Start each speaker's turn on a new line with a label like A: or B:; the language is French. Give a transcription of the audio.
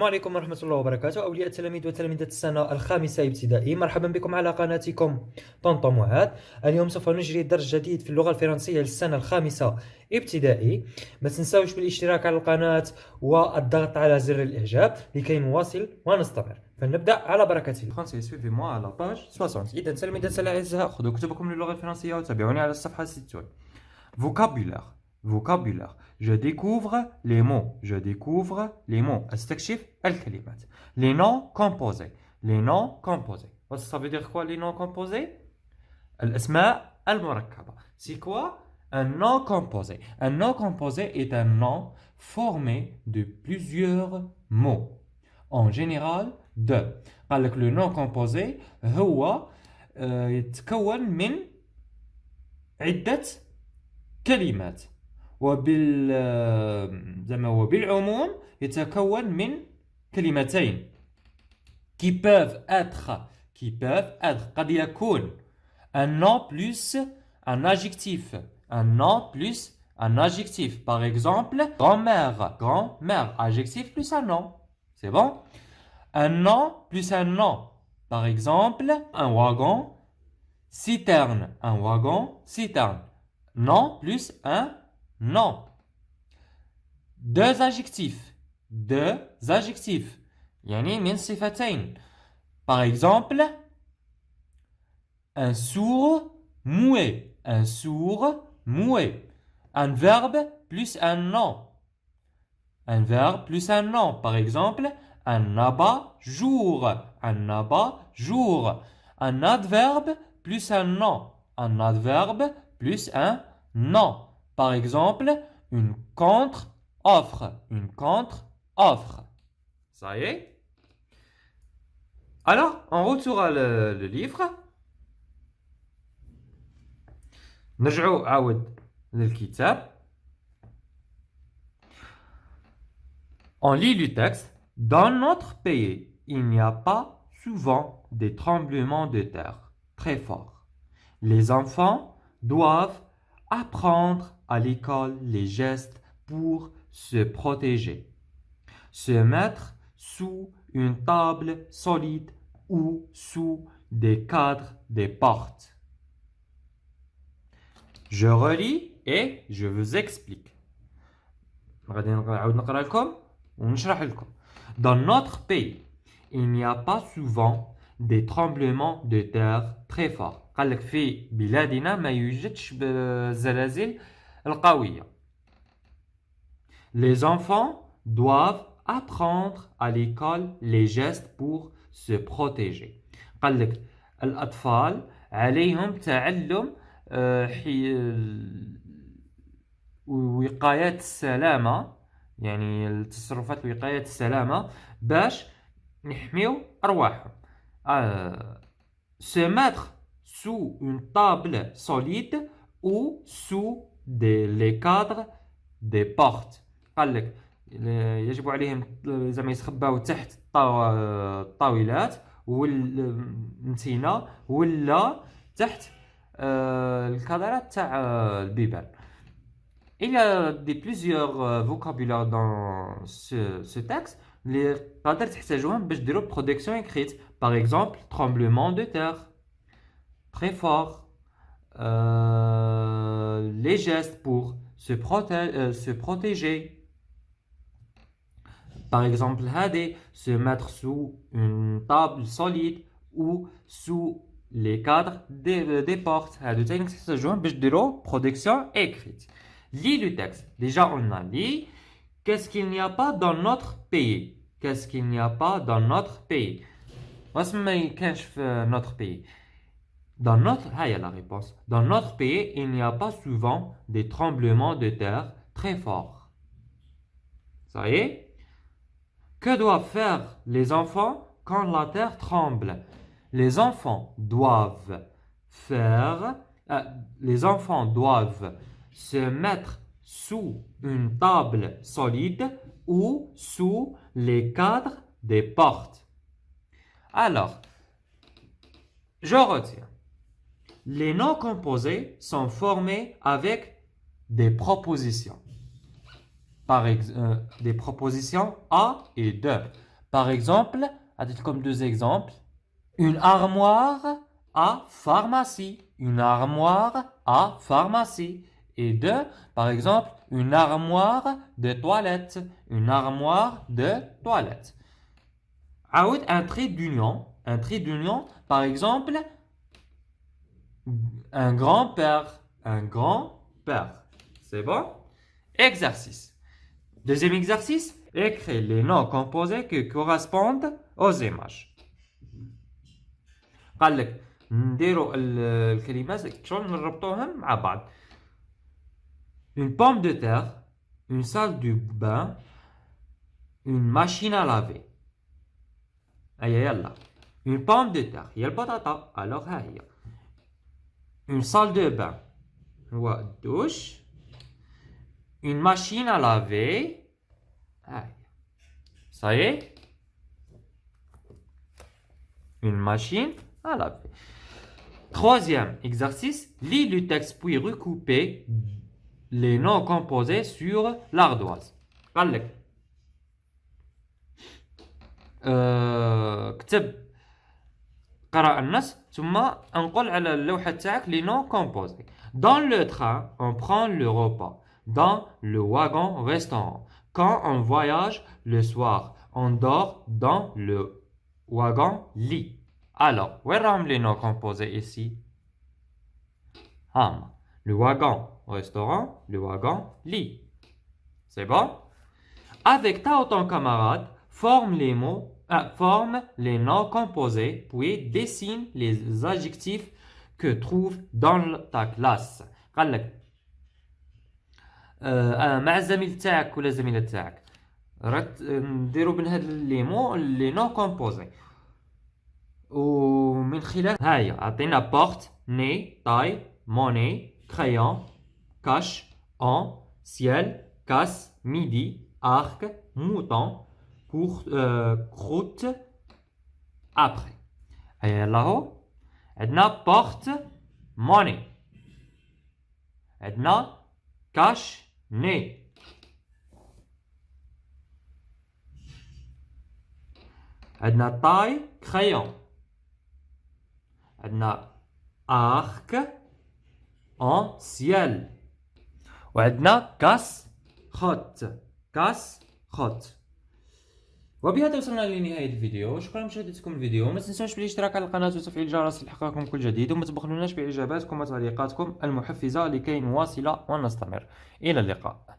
A: السلام عليكم ورحمة الله وبركاته أولياء التلاميذ وتلاميذة السنة الخامسة ابتدائي، مرحبا بكم على قناتكم طنطا معاذ. اليوم سوف نجري درس جديد في اللغة الفرنسية للسنة الخامسة ابتدائي. ما تنساوش بالاشتراك على القناة والضغط على زر الإعجاب لكي نواصل ونستمر. فلنبدأ على بركة الله. فرنسي suivez moi à la page 60. إذا تلاميذة الأعزاء خذوا كتبكم للغة الفرنسية وتابعوني على الصفحة 60. Vocabulaire. Vocabulaire. Je découvre les mots. Je découvre les mots. استكشف الكلمات. Les noms composés. Les noms composés. Ça veut dire quoi les noms composés? الأسماء المركبة. C'est quoi un nom composé? Un nom composé est un nom formé de plusieurs mots. En général, deux. قال لك le nom composé هو يتكون من عدة كلمات. وبالعموم يتكون من كلمتين qui peuvent être قد يكون un nom plus un adjectif, un nom plus un adjectif. Par exemple, grand-mère, adjectif plus un nom, c'est bon. Un nom plus un nom. Par exemple, un wagon, citerne, citerne. Nom plus un nom. Deux adjectifs. يعني من صفتين. Par exemple, un sourd muet. Un verbe plus un nom. Par exemple, un abat-jour. Un adverbe plus un nom. Par exemple, une contre-offre. Ça y est? Alors, on retourne le livre. نرجعوا عاود للكتاب. On lit le texte. Dans notre pays, il n'y a pas souvent des tremblements de terre très forts. Les enfants doivent apprendre à l'école les gestes pour se protéger. Se mettre sous une table solide ou sous des cadres des portes. Je relis et je vous explique. Dans notre pays, il n'y a pas souvent des tremblements de terre très forts. قال لك في بلادنا ما يوجدش الزلازل القوية. Les enfants doivent apprendre à l'école les gestes pour se protéger. قال لك الأطفال عليهم تعلم وقاية السلامة، يعني التصرفات وقاية السلامة باش نحميو أرواحهم. Se mettre sous une table solide ou sous les cadres des portes. قال لك يجب عليهم زعما يتخباو تحت الطاولات والمتينة ولا تحت الكادرات تاع البيبان. Il y a plusieurs vocabulaires dans ce texte اللي قادر تحتاجوهم باش ديروا protection écrite. Par exemple, tremblement de terre, très fort, les gestes pour se protéger. Par exemple, se mettre sous une table solide ou sous les cadres des portes. Protection écrite. Lis le texte. Déjà, on a lu. Qu'est-ce qu'il n'y a pas dans notre pays? Qu'est-ce qu'il n'y a pas dans notre pays? Notre pays. Dans notre, la réponse. Dans notre pays, il n'y a pas souvent des tremblements de terre très forts. Ça y est? Que doivent faire les enfants quand la terre tremble? Les enfants doivent se mettre sous une table solide ou sous les cadres des portes. Alors, je retiens. Les noms composés sont formés avec des propositions. Des propositions A et de. Par exemple, comme deux exemples, une armoire à pharmacie. Une armoire à pharmacie. Et deux, par exemple, une armoire de toilette. Une armoire de toilette. Aoud, un trait d'union. Un trait d'union, par exemple, un grand-père. Un grand-père. C'est bon? Exercice. Deuxième exercice, écrire les noms composés qui correspondent aux images. قال لك نديروا الكلمات شلون نربطوهم مع بعض. Une pomme de terre, une salle de bain, une machine à laver. هيا يلا. Une pomme de terre هي البطاطا. alors ها هي. Une salle de bain هو الدوش. Une machine à laver. ها هي. Ça y est? Une machine à laver. Troisième exercice, lis le texte puis recoupez les noms composés sur l'ardoise. قال لك كتب قرأ النص ثم انقل على اللوحة تاعك les noms composés. Dans le train, on prend le repas. Dans le wagon restaurant. Quand on voyage le soir, on dort dans le wagon lit. Alors, où sont les noms composés ici? Le wagon restaurant, le wagon lit. C'est bon? Avec ta ou ton camarade, forme les noms composés, puis dessine les adjectifs que trouve dans ta classe. قال لك مع الزميل تاعك ولا الزميلة تاعك نديروا بين هاد لي نو كومبوزي ومن خلال هاي عطينا بورت ني تاي موني كرايون كاش اون سيل كاس ميدي ارك موطون كروت ابري. هيا يلا هو عندنا بورت موني عندنا كاش ني عندنا طاي كرايون عندنا ارك اون سيال وعندنا كاس خط. وبهذا وصلنا لنهاية الفيديو. شكرا لمشاهدتكم الفيديو. ما تنسوش بالاشتراك على القناة وتفعيل الجرس لإلحاقكم كل جديد وما تبخلوناش بإعجاباتكم وتعليقاتكم المحفزة لكي نواصل ونستمر. إلى اللقاء.